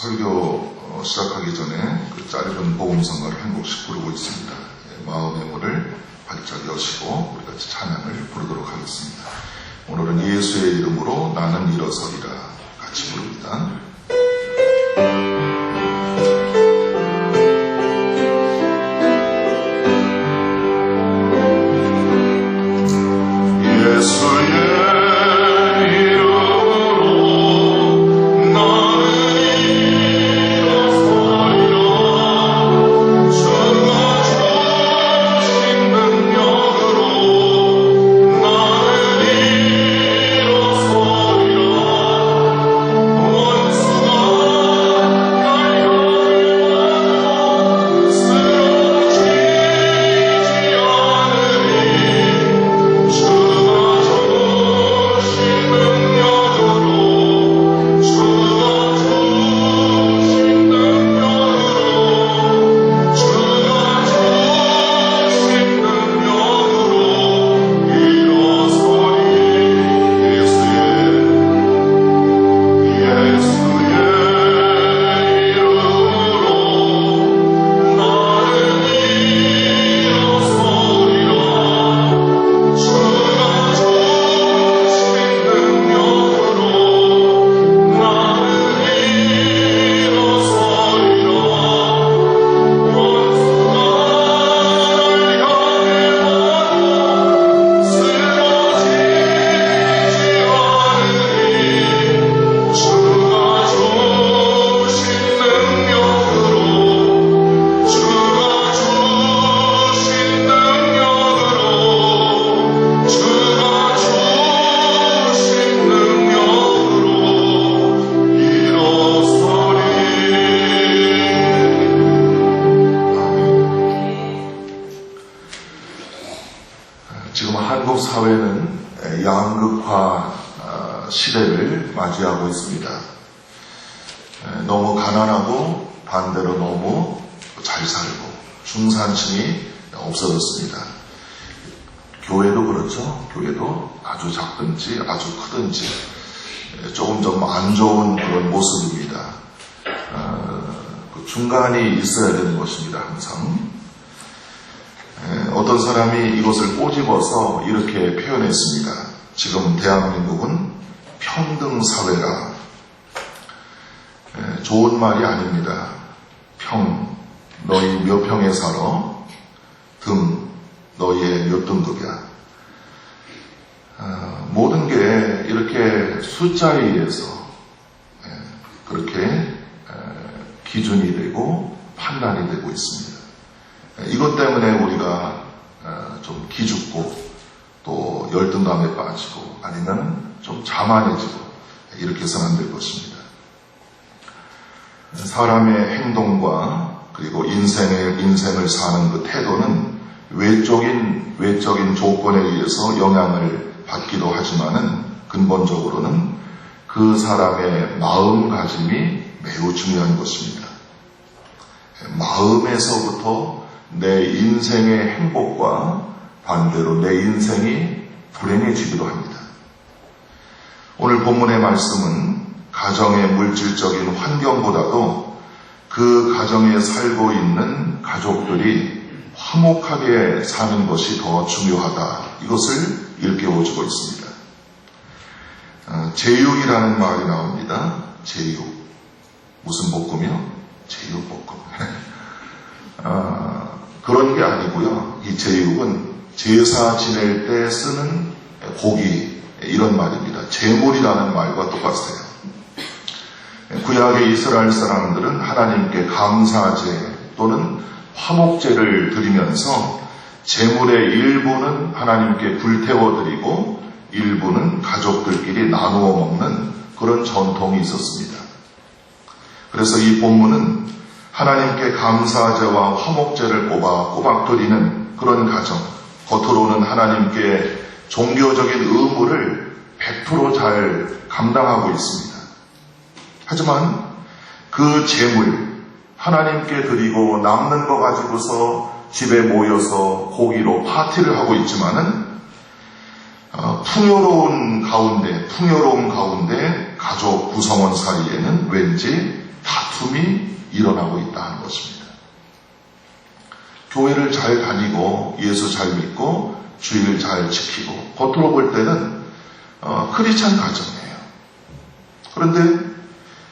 설교 시작하기 전에 그 짧은 복음성가를 한 곡씩 부르고 있습니다. 마음의 문을 활짝 여시고 우리 같이 찬양을 부르도록 하겠습니다. 오늘은 예수의 이름으로 나는 일어서리라 같이 부릅니다. 한국 사회는 양극화 시대를 맞이하고 있습니다. 너무 가난하고 반대로 너무 잘 살고 중산층이 없어졌습니다. 교회도 그렇죠. 교회도 아주 작든지 아주 크든지 조금 안 좋은 그런 모습입니다. 그 중간이 있어야 되는 것입니다. 항상. 어떤 사람이 이것을 꼬집어서 이렇게 표현했습니다. 지금 대한민국은 평등사회라. 좋은 말이 아닙니다. 너희 몇 평에 살아? 너희의 몇 등급이야? 모든 게 이렇게 숫자에 의해서 그렇게 기준이 되고 판단이 되고 있습니다. 이것 때문에 우리가 좀 기죽고 또 열등감에 빠지고 아니면 좀 자만해지고 이렇게 해서는 안 될 것입니다. 사람의 행동과 그리고 인생을 사는 그 태도는 외적인 조건에 의해서 영향을 받기도 하지만은 근본적으로는 그 사람의 마음가짐이 매우 중요한 것입니다. 마음에서부터 내 인생의 행복과 반대로 내 인생이 불행해지기도 합니다. 오늘 본문의 말씀은 가정의 물질적인 환경보다도 그 가정에 살고 있는 가족들이 화목하게 사는 것이 더 중요하다. 이것을 일깨워주고 있습니다. 제육이라는 말이 나옵니다. 제육. 무슨 볶음이요? 제육볶음. 그런 게 아니고요. 이 제육은 제사 지낼 때 쓰는 고기 이런 말입니다. 제물이라는 말과 똑같아요. 구약의 이스라엘 사람들은 하나님께 감사제 또는 화목제를 드리면서 제물의 일부는 하나님께 불태워드리고 일부는 가족들끼리 나누어 먹는 그런 전통이 있었습니다. 그래서 이 본문은 하나님께 감사제와 화목제를 꼬박꼬박 드리는 그런 가정, 겉으로는 하나님께 종교적인 의무를 100% 잘 감당하고 있습니다. 하지만 그 제물, 하나님께 드리고 남는 거 가지고서 집에 모여서 고기로 파티를 하고 있지만은 풍요로운 가운데 가족 구성원 사이에는 왠지 다툼이 일어나고 있다 하는 것입니다. 교회를 잘 다니고 예수 잘 믿고 주의를 잘 지키고 겉으로 볼 때는 크리스찬 가정이에요. 그런데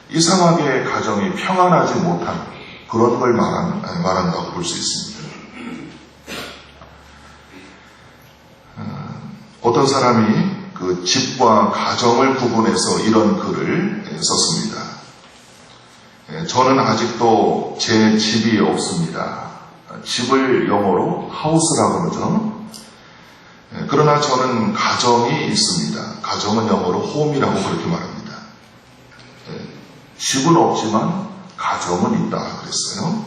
이상하게 가정이 평안하지 못한 그런 걸 말한다고 볼 수 있습니다. 어떤 사람이 그 집과 가정을 구분해서 이런 글을 썼습니다. 저는 아직도 제 집이 없습니다. 집을 영어로 하우스라고 그러죠. 그러나 저는 가정이 있습니다. 가정은 영어로 홈이라고 그렇게 말합니다. 집은 없지만 가정은 있다 그랬어요.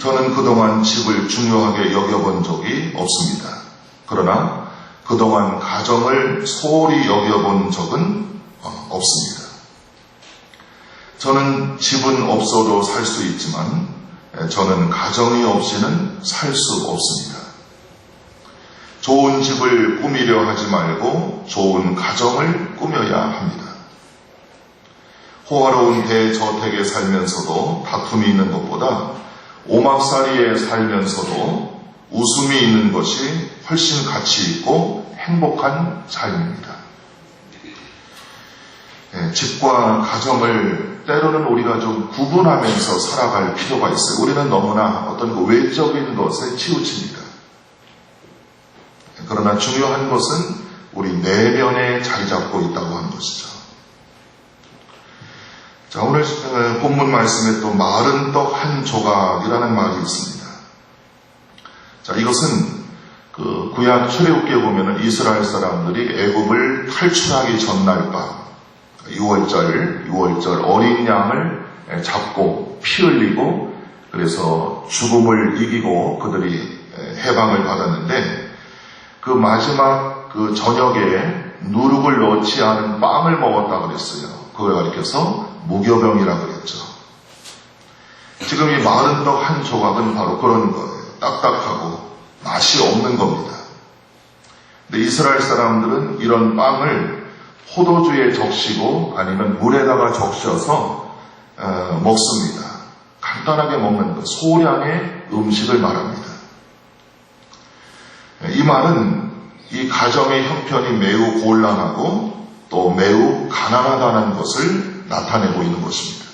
저는 그동안 집을 중요하게 여겨본 적이 없습니다. 그러나 그동안 가정을 소홀히 여겨본 적은 없습니다. 저는 집은 없어도 살 수 있지만 저는 가정이 없이는 살 수 없습니다. 좋은 집을 꾸미려 하지 말고 좋은 가정을 꾸며야 합니다. 호화로운 대저택에 살면서도 다툼이 있는 것보다 오막살이에 살면서도 웃음이 있는 것이 훨씬 가치 있고 행복한 삶입니다. 집과 가정을 때로는 우리가 좀 구분하면서 살아갈 필요가 있어요. 우리는 너무나 어떤 그 외적인 것에 치우칩니다. 그러나 중요한 것은 우리 내면에 자리 잡고 있다고 하는 것이죠. 자, 오늘 본문 말씀에 또 마른 떡 한 조각이라는 말이 있습니다. 자, 이것은 그 구약 출애굽기에 보면은 이스라엘 사람들이 애굽을 탈출하기 전날 밤 6월절 어린 양을 잡고 피 흘리고 그래서 죽음을 이기고 그들이 해방을 받았는데 그 마지막 그 저녁에 누룩을 넣지 않은 빵을 먹었다 그랬어요. 그걸 가리켜서 무교병이라고 그랬죠. 지금 이 마른 떡 한 조각은 바로 그런 거예요. 딱딱하고 맛이 없는 겁니다. 근데 이스라엘 사람들은 이런 빵을 포도주에 적시고 아니면 물에다가 적셔서 먹습니다. 간단하게 먹는 것, 소량의 음식을 말합니다. 이 말은 이 가정의 형편이 매우 곤란하고 또 매우 가난하다는 것을 나타내고 있는 것입니다.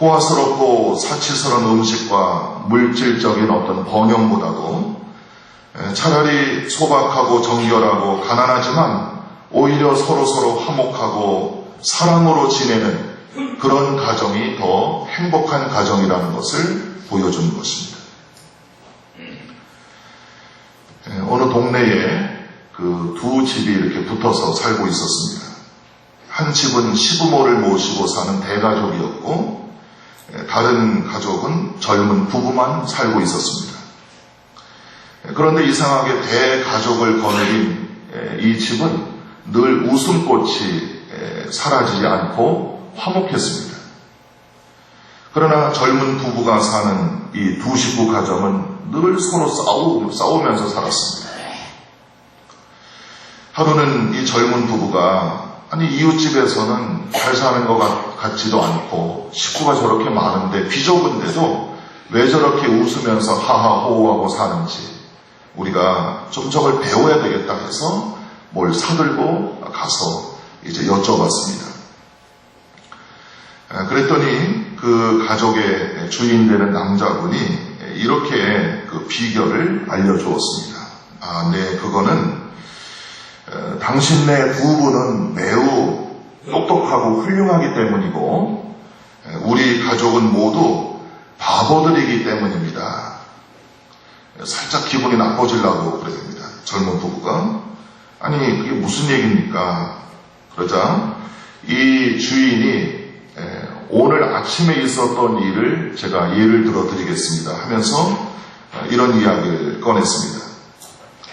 호화스럽고 사치스러운 음식과 물질적인 어떤 번영보다도 차라리 소박하고 정결하고 가난하지만 오히려 서로 화목하고 사랑으로 지내는 그런 가정이 더 행복한 가정이라는 것을 보여주는 것입니다. 어느 동네에 그 두 집이 이렇게 붙어서 살고 있었습니다. 한 집은 시부모를 모시고 사는 대가족이었고 다른 가족은 젊은 부부만 살고 있었습니다. 그런데 이상하게 대가족을 거느린 이 집은 늘 웃음꽃이 사라지지 않고 화목했습니다. 그러나 젊은 부부가 사는 이 두 식구 가정은 늘 서로 싸우면서 살았습니다. 하루는 이 젊은 부부가 이웃집에서는 잘 사는 것 같지도 않고 식구가 저렇게 많은데 비좁은데도 왜 저렇게 웃으면서 하하호호하고 사는지 우리가 좀 저걸 배워야 되겠다 해서 뭘 사들고 가서 이제 여쭤봤습니다. 그랬더니 그 가족의 주인 되는 남자분이 이렇게 그 비결을 알려주었습니다. 네, 그거는 당신네 부부는 매우 똑똑하고 훌륭하기 때문이고 우리 가족은 모두 바보들이기 때문입니다. 살짝 기분이 나빠지려고 그랬습니다. 젊은 부부가. 그게 무슨 얘기입니까? 그러자 이 주인이 오늘 아침에 있었던 일을 제가 예를 들어 드리겠습니다 하면서 이런 이야기를 꺼냈습니다.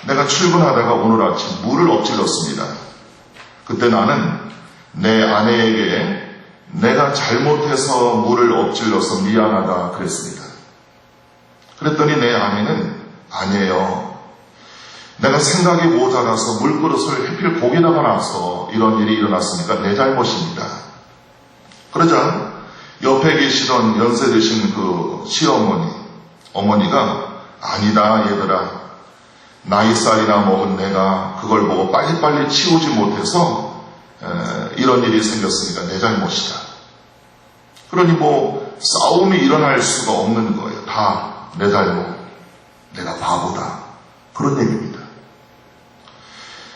내가 출근하다가 오늘 아침 물을 엎질렀습니다. 그때 나는 내 아내에게 내가 잘못해서 물을 엎질러서 미안하다 그랬습니다. 그랬더니 내 아내는 아니에요. 내가 생각이 모자라서 물그릇을 하필 거기다가 놔서 이런 일이 일어났으니까 내 잘못입니다. 그러자 옆에 계시던 연세 드신 그 어머니가 아니다 얘들아, 나이살이나 먹은 내가 그걸 보고 빨리빨리 치우지 못해서 이런 일이 생겼으니까 내 잘못이다. 그러니 뭐 싸움이 일어날 수가 없는 거예요. 다 내 잘못, 내가 바보다, 그런 얘기입니다.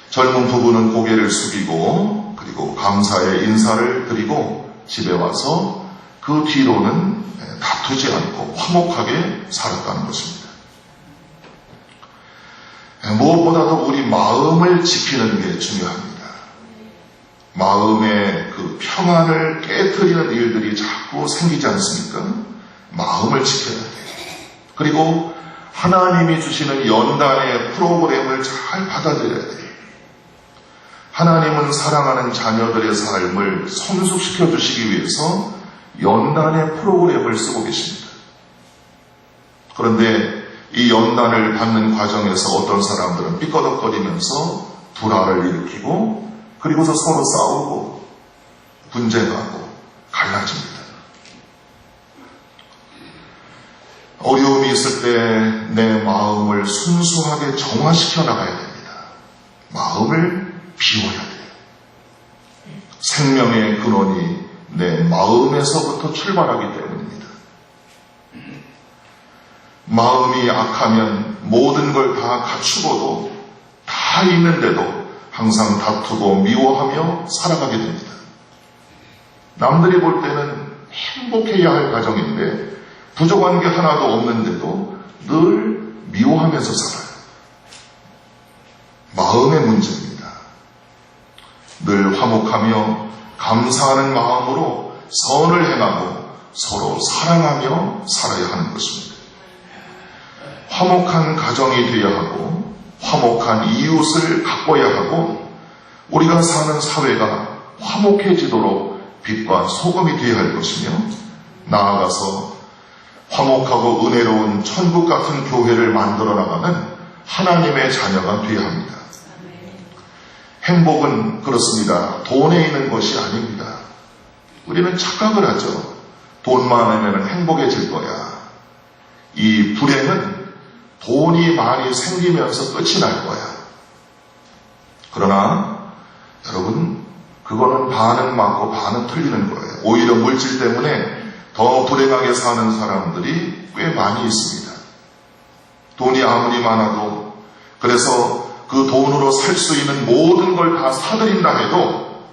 젊은 부부는 고개를 숙이고 그리고 감사의 인사를 드리고 집에 와서 그 뒤로는 다투지 않고 화목하게 살았다는 것입니다. 무엇보다도 우리 마음을 지키는 게 중요합니다. 마음의 그 평안을 깨트리는 일들이 자꾸 생기지 않습니까? 마음을 지켜야 돼요. 그리고 하나님이 주시는 연단의 프로그램을 잘 받아들여야 돼요. 하나님은 사랑하는 자녀들의 삶을 성숙시켜 주시기 위해서 연단의 프로그램을 쓰고 계십니다. 그런데 이 연단을 받는 과정에서 어떤 사람들은 삐꺼덕거리면서 불화를 일으키고 그리고서 서로 싸우고 분쟁하고 갈라집니다. 어려움이 있을 때 내 마음을 순수하게 정화시켜 나가야 됩니다. 마음을 비워야 돼요. 생명의 근원이 내 마음에서부터 출발하기 때문입니다. 마음이 악하면 모든 걸 다 갖추고도 다 있는데도 항상 다투고 미워하며 살아가게 됩니다. 남들이 볼 때는 행복해야 할 가정인데 부족한 게 하나도 없는데도 늘 미워하면서 살아요. 마음의 문제입니다. 늘 화목하며 감사하는 마음으로 선을 행하고 서로 사랑하며 살아야 하는 것입니다. 화목한 가정이 되어야 하고 화목한 이웃을 가꿔야 하고 우리가 사는 사회가 화목해지도록 빛과 소금이 되어야 할 것이며 나아가서 화목하고 은혜로운 천국 같은 교회를 만들어 나가는 하나님의 자녀가 되어야 합니다. 행복은 그렇습니다. 돈에 있는 것이 아닙니다. 우리는 착각을 하죠. 돈 많으면 행복해질 거야. 이 불행은 돈이 많이 생기면서 끝이 날 거야. 그러나 여러분, 그거는 반은 맞고 반은 틀리는 거예요. 오히려 물질 때문에 더 불행하게 사는 사람들이 꽤 많이 있습니다. 돈이 아무리 많아도 그래서 그 돈으로 살 수 있는 모든 걸 다 사들인다 해도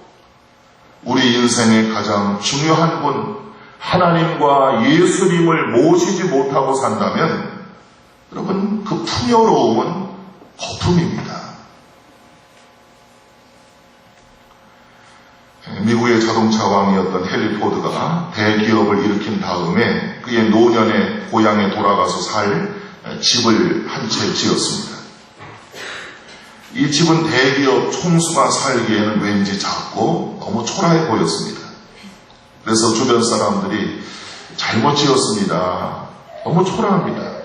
우리 인생의 가장 중요한 분 하나님과 예수님을 모시지 못하고 산다면 여러분 그 풍요로움은 거품입니다. 미국의 자동차 왕이었던 헨리 포드가 대기업을 일으킨 다음에 그의 노년에 고향에 돌아가서 살 집을 한 채 지었습니다. 이 집은 대기업 총수가 살기에는 왠지 작고 너무 초라해 보였습니다. 그래서 주변 사람들이 잘못 지었습니다. 너무 초라합니다.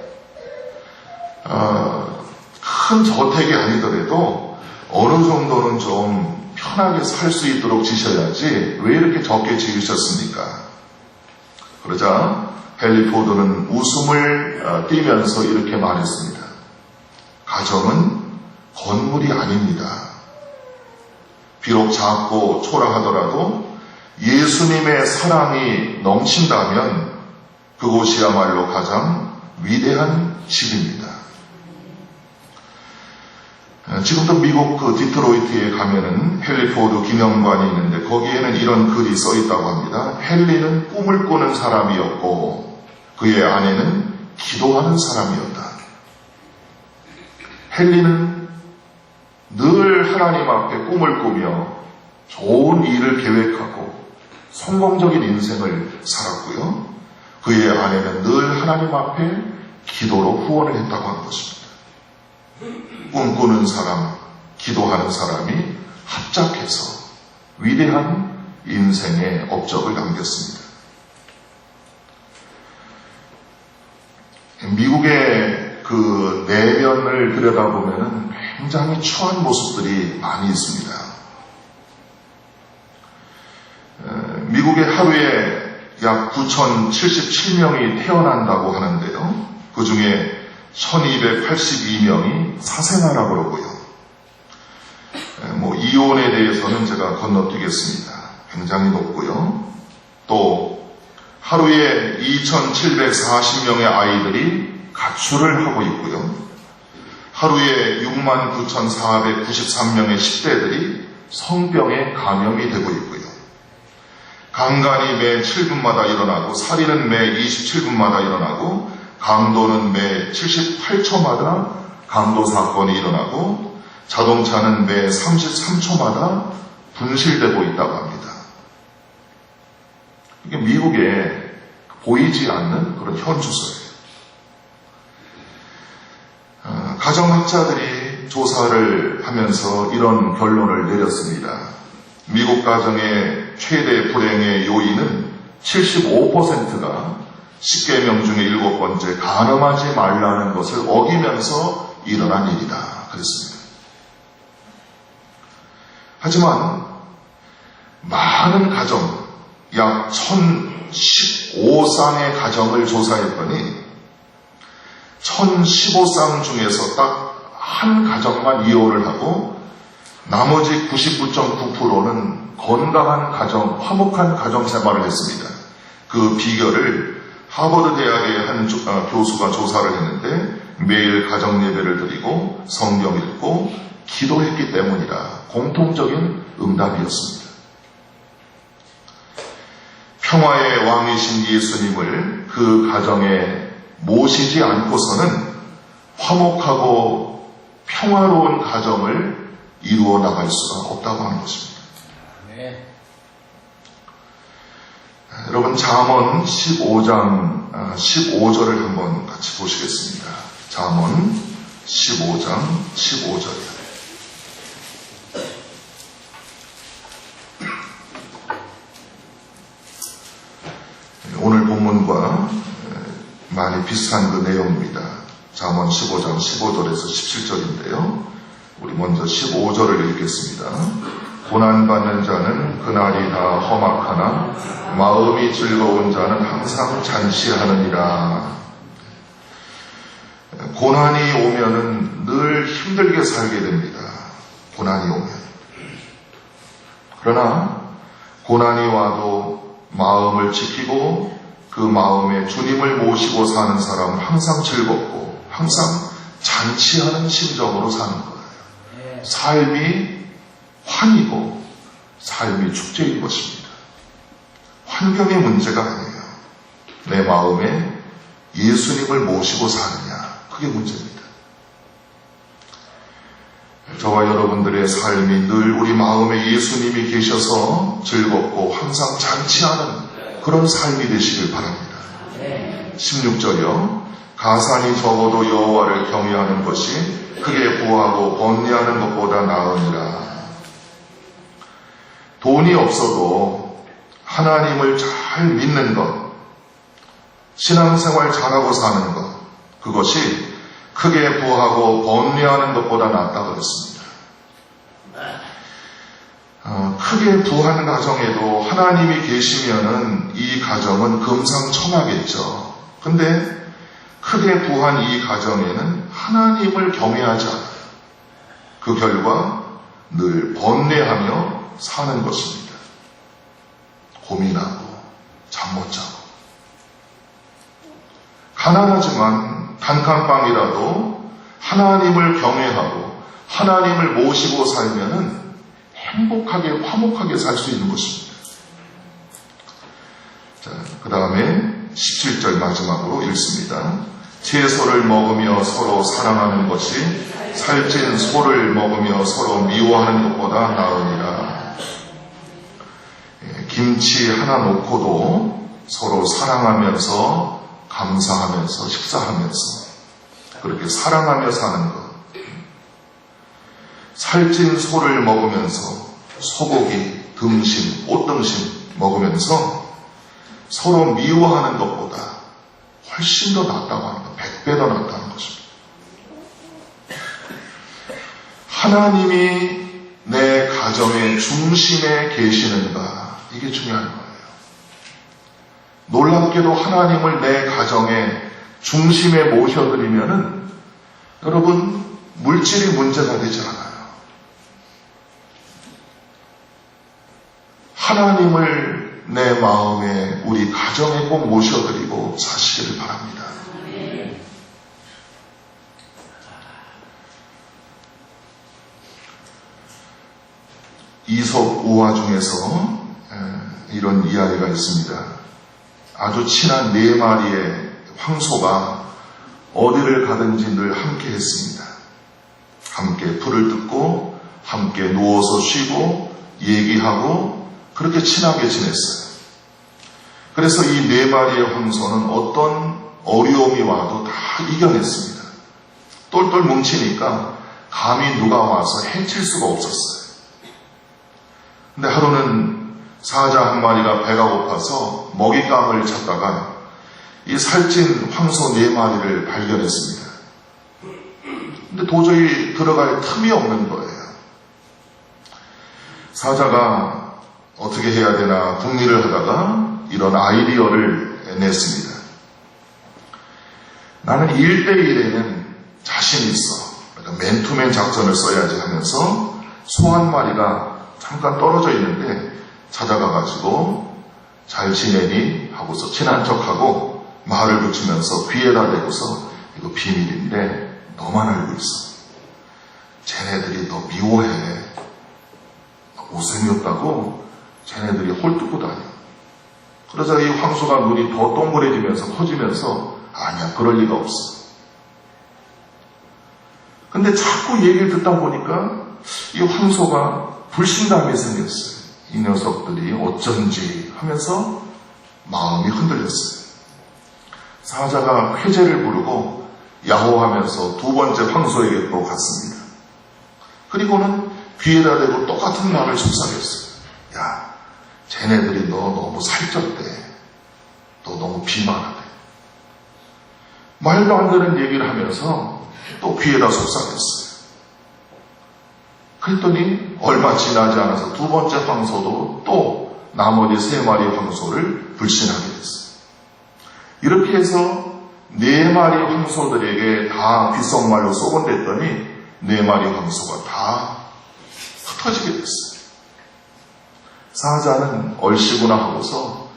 큰 저택이 아니더라도 어느 정도는 좀 편하게 살 수 있도록 지셔야지 왜 이렇게 적게 지으셨습니까? 그러자 헨리 포드는 웃음을 띠면서 이렇게 말했습니다. 가정은 건물이 아닙니다. 비록 작고 초라하더라도 예수님의 사랑이 넘친다면 그곳이야말로 가장 위대한 집입니다. 지금도 미국 그 디트로이트에 가면은 헨리 포드 기념관이 있는데 거기에는 이런 글이 써 있다고 합니다. 헨리는 꿈을 꾸는 사람이었고 그의 아내는 기도하는 사람이었다. 헨리는 늘 하나님 앞에 꿈을 꾸며 좋은 일을 계획하고 성공적인 인생을 살았고요. 그의 아내는 늘 하나님 앞에 기도로 후원을 했다고 하는 것입니다. 꿈꾸는 사람, 기도하는 사람이 합작해서 위대한 인생의 업적을 남겼습니다. 미국의 그 내면을 들여다보면 굉장히 추한 모습들이 많이 있습니다. 미국의 하루에 69,077명이 태어난다고 하는데요. 그 중에 1282명이 사생아라 그러고요. 이혼에 대해서는 제가 건너뛰겠습니다. 굉장히 높고요. 또 하루에 2,740명의 아이들이 가출을 하고 있고요. 하루에 69,493명의 10대들이 성병에 감염이 되고 있고요. 강간이 매 7분마다 일어나고 살인은 매 27분마다 일어나고 강도는 매 78초마다 강도 사건이 일어나고 자동차는 매 33초마다 분실되고 있다고 합니다. 이게 미국에 보이지 않는 그런 현주소예요. 가정학자들이 조사를 하면서 이런 결론을 내렸습니다. 미국 가정의 최대 불행의 요인은 75%가 10계명 중에 7번째 간음하지 말라는 것을 어기면서 일어난 일이다 그랬습니다. 하지만 많은 가정, 약 1015쌍의 가정을 조사했더니 1015쌍 중에서 딱 한 가정만 이혼을 하고 나머지 99.9%는 건강한 가정, 화목한 가정 생활을 했습니다. 그 비결을 하버드 대학의 한 교수가 조사를 했는데 매일 가정 예배를 드리고 성경 읽고 기도했기 때문이라 공통적인 응답이었습니다. 평화의 왕이신 예수님을 그 가정에 모시지 않고서는 화목하고 평화로운 가정을 이루어 나갈 수가 없다고 하는 것입니다. 네. 여러분 잠언 15장 15절을 한번 같이 보시겠습니다. 잠언 15장 15절이요. 오늘 본문과 많이 비슷한 그 내용입니다. 잠언 15장 15절에서 17절인데요. 우리 먼저 15절을 읽겠습니다. 고난받는 자는 그날이 다 험악하나 마음이 즐거운 자는 항상 잔치하느니라. 고난이 오면은 늘 힘들게 살게 됩니다. 고난이 오면. 그러나 고난이 와도 마음을 지키고 그 마음에 주님을 모시고 사는 사람은 항상 즐겁고 항상 잔치하는 심정으로 사는 거예요. 삶이 환이고 삶이 축제인 것입니다. 환경의 문제가 아니에요. 내 마음에 예수님을 모시고 사느냐, 그게 문제입니다. 저와 여러분들의 삶이 늘 우리 마음에 예수님이 계셔서 즐겁고 항상 잔치하는 그런 삶이 되시길 바랍니다. 16절이요. 가산이 적어도 여호와를 경외하는 것이 크게 부하고 번뇌하는 것보다 나으니라. 돈이 없어도 하나님을 잘 믿는 것, 신앙생활 잘하고 사는 것, 그것이 크게 부하고 번뇌하는 것보다 낫다고 그랬습니다. 크게 부한 가정에도 하나님이 계시면은 이 가정은 금상첨화겠죠. 근데 크게 부한 이 가정에는 하나님을 경외하지 않아요. 그 결과 늘 번뇌하며 사는 것입니다. 고민하고 잠 못 자고 가난하지만 단칸방이라도 하나님을 경외하고 하나님을 모시고 살면은 행복하게 화목하게 살 수 있는 것입니다. 자, 그 다음에 17절 마지막으로 읽습니다. 채소를 먹으며 서로 사랑하는 것이 살찐 소를 먹으며 서로 미워하는 것보다 나으니라. 김치 하나 놓고도 서로 사랑하면서 감사하면서 식사하면서 그렇게 사랑하며 사는 것. 살찐 소를 먹으면서 소고기, 등심, 꽃등심 먹으면서 서로 미워하는 것보다 훨씬 더 낫다고 하는 것, 100배 더 낫다는 것입니다. 하나님이 내 가정의 중심에 계시는가, 이게 중요한 거예요. 놀랍게도 하나님을 내 가정의 중심에 모셔드리면은 여러분 물질이 문제가 되지 않아요. 하나님을 내 마음에 우리 가정에 꼭 모셔드리고 사시기를 바랍니다. 이솝 우화 중에서 이런 이야기가 있습니다. 아주 친한 4마리의 황소가 어디를 가든지 늘 함께 했습니다. 함께 풀을 뜯고 함께 누워서 쉬고 얘기하고 그렇게 친하게 지냈어요. 그래서 이 4마리의 황소는 어떤 어려움이 와도 다 이겨냈습니다. 똘똘 뭉치니까 감히 누가 와서 해칠 수가 없었어요. 근데 하루는 사자 한 마리가 배가 고파서 먹잇감을 찾다가 이 살찐 황소 4마리를 발견했습니다. 근데 도저히 들어갈 틈이 없는 거예요. 사자가 어떻게 해야 되나 궁리를 하다가 이런 아이디어를 냈습니다. 나는 1대1에는 자신 있어. 그러니까 맨투맨 작전을 써야지 하면서 소 한 마리가 잠깐 떨어져 있는데 찾아가가지고 잘 지내니 하고서 친한 척하고 말을 붙이면서 귀에다 대고서 이거 비밀인데 너만 알고 있어. 쟤네들이 너 미워해. 못생겼다고 쟤네들이 홀뜯고 다녀. 그러자 이 황소가 눈이 더 동그래지면서 커지면서 아니야 그럴 리가 없어. 근데 자꾸 얘기를 듣다 보니까 이 황소가 불신감이 생겼어요. 이 녀석들이 어쩐지 하면서 마음이 흔들렸어요. 사자가 회제를 부르고 야호하면서 2번째 황소에게 또 갔습니다. 그리고는 귀에다 대고 똑같은 말을 속삭였어요. 야, 쟤네들이 너 너무 살쪘대. 너 너무 비만하대. 말도 안 되는 얘기를 하면서 또 귀에다 속삭였어요. 그랬더니 얼마 지나지 않아서 2번째 황소도 또 나머지 3마리 황소를 불신하게 됐어요. 이렇게 해서 4마리 황소들에게 다 귓속말로 쏘곤댔더니 4마리 황소가 다 흩어지게 됐어요. 사자는 얼씨구나 하고서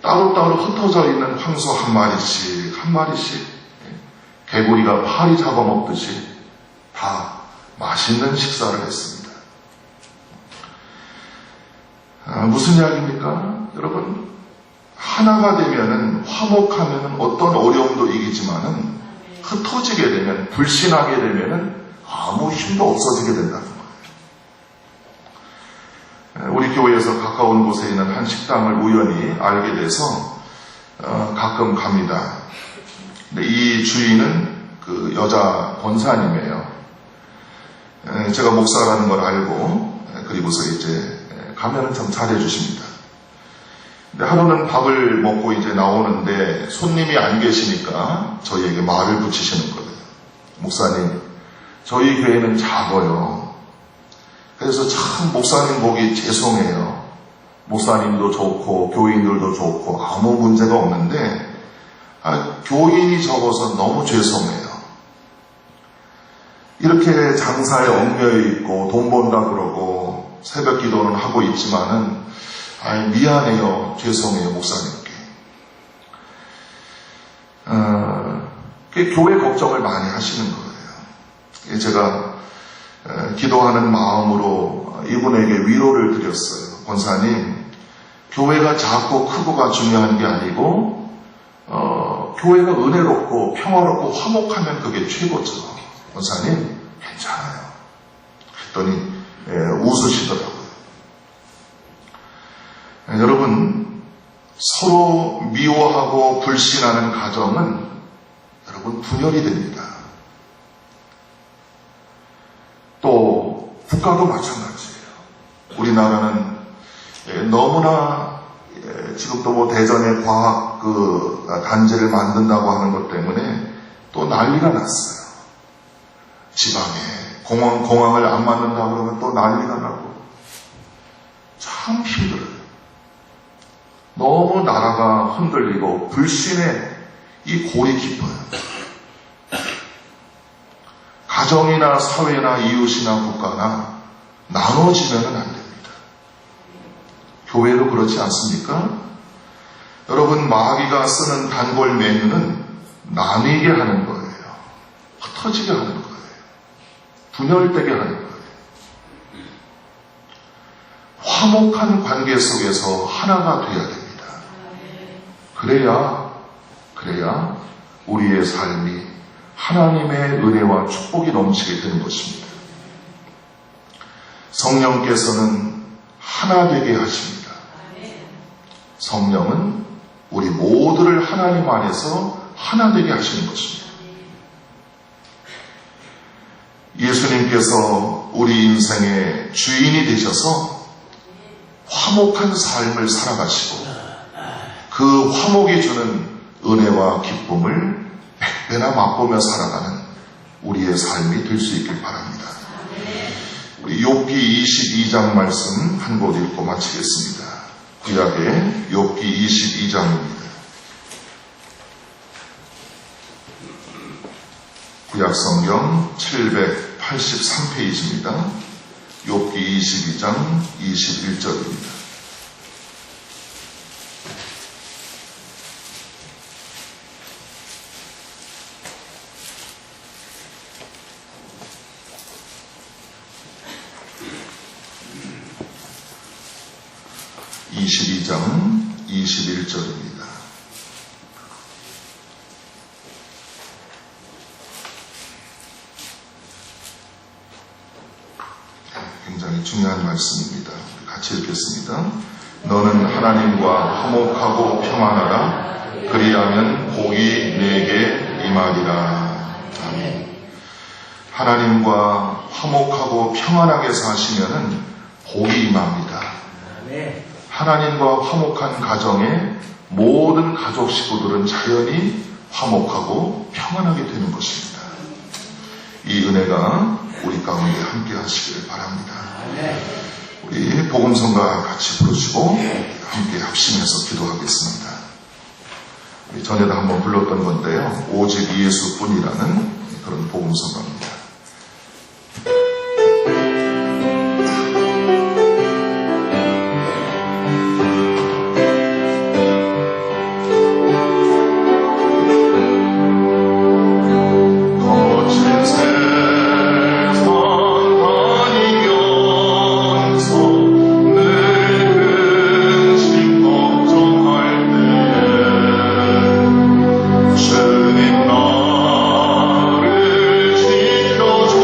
따로따로 흩어져 있는 황소 한 마리씩 개구리가 파리 잡아먹듯이 다 맛있는 식사를 했습니다. 무슨 이야기입니까? 여러분, 하나가 되면은, 화목하면은 어떤 어려움도 이기지만은, 흩어지게 되면, 불신하게 되면은 아무 힘도 없어지게 된다는 거예요. 우리 교회에서 가까운 곳에 있는 한 식당을 우연히 알게 돼서, 가끔 갑니다. 근데 이 주인은 그 여자 권사님이에요. 제가 목사라는 걸 알고 그리고서 이제 가면은 참 잘해주십니다. 근데 하루는 밥을 먹고 이제 나오는데 손님이 안 계시니까 저희에게 말을 붙이시는 거예요. 목사님, 저희 교회는 작아요. 그래서 참 목사님 보기 죄송해요. 목사님도 좋고 교인들도 좋고 아무 문제가 없는데 교인이 적어서 너무 죄송해요. 이렇게 장사에 얽매여 있고 돈 번다 그러고 새벽 기도는 하고 있지만은 미안해요. 죄송해요. 목사님께. 교회 걱정을 많이 하시는 거예요. 제가 기도하는 마음으로 이분에게 위로를 드렸어요. 권사님, 교회가 작고 크고가 중요한 게 아니고 교회가 은혜롭고 평화롭고 화목하면 그게 최고죠. 권사님, 괜찮아요. 했더니 웃으시더라고요. 여러분, 서로 미워하고 불신하는 가정은 여러분 분열이 됩니다. 또 국가도 마찬가지예요. 우리나라는 너무나 지금도 뭐 대전에 과학 단지를 만든다고 하는 것 때문에 또 난리가 났어요. 지방에 공항을 안 만든다 그러면 또 난리가 나고 참 힘들어요. 너무 나라가 흔들리고 불신의 이 골이 깊어요. 가정이나 사회나 이웃이나 국가나 나눠지면 안 됩니다. 교회도 그렇지 않습니까? 여러분, 마귀가 쓰는 단골 메뉴는 나뉘게 하는 거예요. 흩어지게 하는 거예요. 분열되게 하는 거예요. 화목한 관계 속에서 하나가 되어야 됩니다. 그래야 우리의 삶이 하나님의 은혜와 축복이 넘치게 되는 것입니다. 성령께서는 하나 되게 하십니다. 성령은 우리 모두를 하나님 안에서 하나 되게 하시는 것입니다. 예수님께서 우리 인생의 주인이 되셔서 화목한 삶을 살아가시고 그 화목이 주는 은혜와 기쁨을 100배나 맛보며 살아가는 우리의 삶이 될 수 있길 바랍니다. 우리 욥기 22장 말씀 한 곳 읽고 마치겠습니다. 구약의 욥기 22장입니다. 구약성경 783페이지입니다. 욥기 22장 21절입니다. (22장) 21절입니다. 굉장히 중요한 말씀입니다. 같이 읽겠습니다. 너는 하나님과 화목하고 평안하라. 그리하면 복이 내게 임하리라. 아멘. 하나님과 화목하고 평안하게 사시면은 복이 임합니다. 하나님과 화목한 가정의 모든 가족 식구들은 자연히 화목하고 평안하게 되는 것입니다. 이 은혜가 우리 가운데 함께 하시길 바랍니다. 우리 복음성가 같이 부르시고 함께 합심해서 기도하겠습니다. 우리 전에도 한번 불렀던 건데요. 오직 예수뿐이라는 그런 복음성가입니다. 주님 나를 지켜줘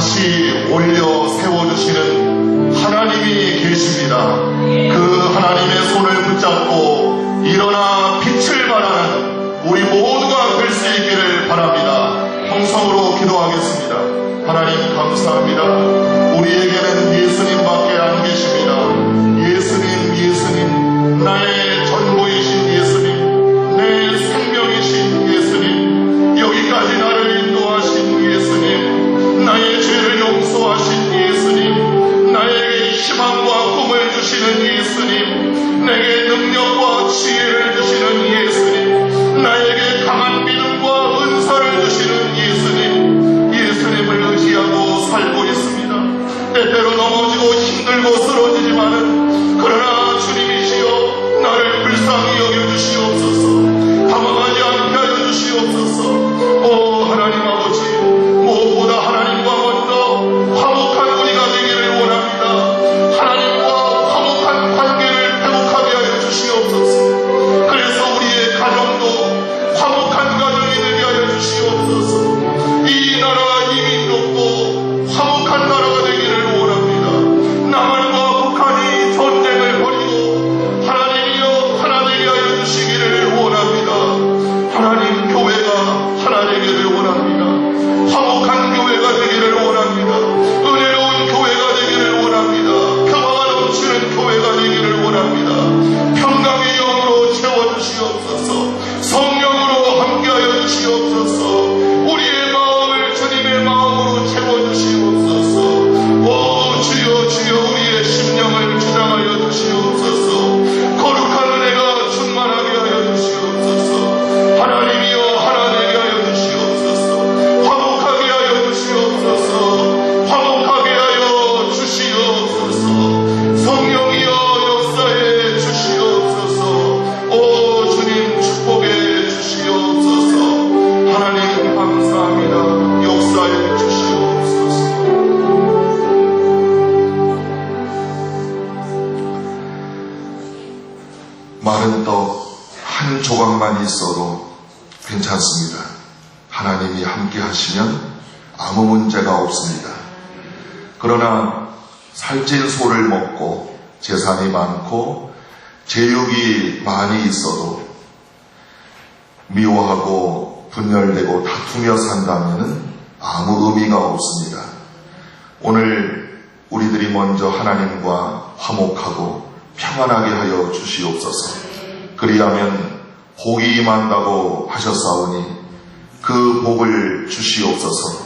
다시 올려 세워주시는 하나님이 계십니다. 그 하나님의 손을 붙잡고 일어나 빛을 발하는 우리 모두가 될 수 있기를 바랍니다. 통성으로 기도하겠습니다. 하나님 감사합니다. 우리에게는 예수님밖에 안 계십니다. 예수님, 나의 전부이신 예수님, 내 생명이신 예수님, 여기까지 나를 인도하신 예수님, 나의 죄를 용서하신 예수님, 나에게 희망과 꿈을 주시는 예수님, 내게 능력과 지혜를 주시는 예수님, 나에게 강한 믿음과 은사를 주시는 예수님을 의지하고 살고 있습니다. 때때로 넘어지고 힘들고 쓰러지지만은 그러나 주님이시여 나를 불쌍히 여겨주시옵소서. 당황하지 않게 하여 주시옵소서. 오 하나님 아버지, 무엇보다 하나님과 먼저 화목한 우리가 되기를 원합니다. 하나님과 화목한 관계를 회복하게 하여 주시옵소서. 그래서 우리의 가정도 화목한 가정이 되게 하여 주시옵소서. 이 나라와 이 민족도 화목한 나라가 되기를 원합니다. 남한과 북한이 전쟁을 벌이고 하나님이여 하나 되게 하여 주시기를 원합니다. 하나님 교회가 하나 되기를 원합니다. 화목한 교회가 되기를 원합니다. 은혜로운 교회가 되기를 원합니다. 평화가 넘치는 교회가 되기를 원합니다. 평강의 영으로 채워주시옵소서. 성령으로 함께하여 주시옵소서. 우리의 마음을 주님의 마음으로 채워주시옵소서. 오 주여 우리의 심령을 주장하여 주시옵소서. 거룩한 은혜가 충만하게 하여 주시옵소서. 하나님이여 하나 되게 하여 주시옵소서. 화목하게 하여 주시옵소서. 화목하게 하여 주시옵소서. 성령이여 역사해 주시옵소서. 오 주님 축복해 주시옵소서. 하나님 감사합니다. 역사해 주시옵소서. 마른 떡 한 조각만 있어도 괜찮습니다. 하나님이 함께 하시면 아무 문제가 없습니다. 그러나 살찐 소를 먹고 재산이 많고 제육이 많이 있어도 미워하고 분열되고 다투며 산다면 아무 의미가 없습니다. 오늘 우리들이 먼저 하나님과 화목하고 평안하게 하여 주시옵소서. 그리하면 복이 임한다고 하셨사오니 그 복을 주시옵소서.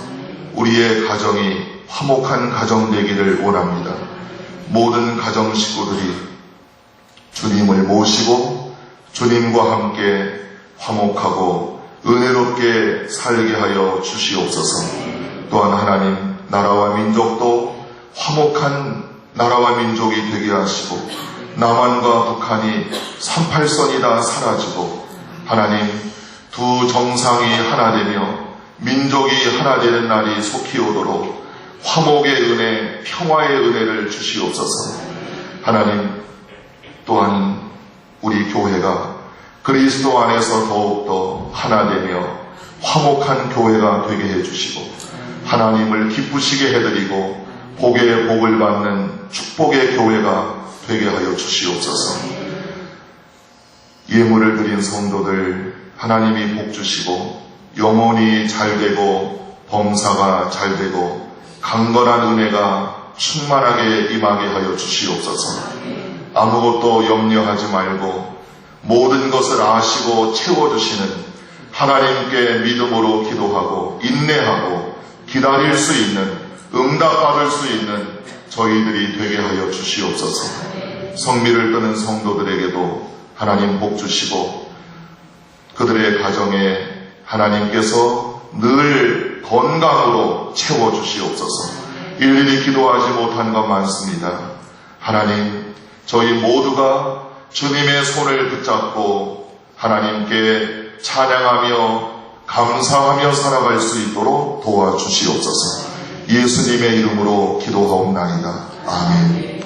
우리의 가정이 화목한 가정 되기를 원합니다. 모든 가정 식구들이 주님을 모시고 주님과 함께 화목하고 은혜롭게 살게 하여 주시옵소서. 또한 하나님 나라와 민족도 화목한 나라와 민족이 되게 하시고 남한과 북한이 38선이 다 사라지고 하나님 두 정상이 하나 되며 민족이 하나 되는 날이 속히 오도록 화목의 은혜, 평화의 은혜를 주시옵소서. 하나님 또한 우리 교회가 그리스도 안에서 더욱더 하나 되며 화목한 교회가 되게 해주시고 하나님을 기쁘시게 해드리고 복의 복을 받는 축복의 교회가 되게 하여 주시옵소서. 예물을 드린 성도들 하나님이 복 주시고 영혼이 잘 되고 범사가 잘 되고 강건한 은혜가 충만하게 임하게 하여 주시옵소서. 아무것도 염려하지 말고 모든 것을 아시고 채워주시는 하나님께 믿음으로 기도하고 인내하고 기다릴 수 있는 응답받을 수 있는 저희들이 되게 하여 주시옵소서. 성미를 뜨는 성도들에게도 하나님 복 주시고 그들의 가정에 하나님께서 늘 건강으로 채워주시옵소서. 일일이 기도하지 못한 것 많습니다. 하나님 저희 모두가 주님의 손을 붙잡고 하나님께 찬양하며 감사하며 살아갈 수 있도록 도와주시옵소서. 예수님의 이름으로 기도하옵나이다. 아멘.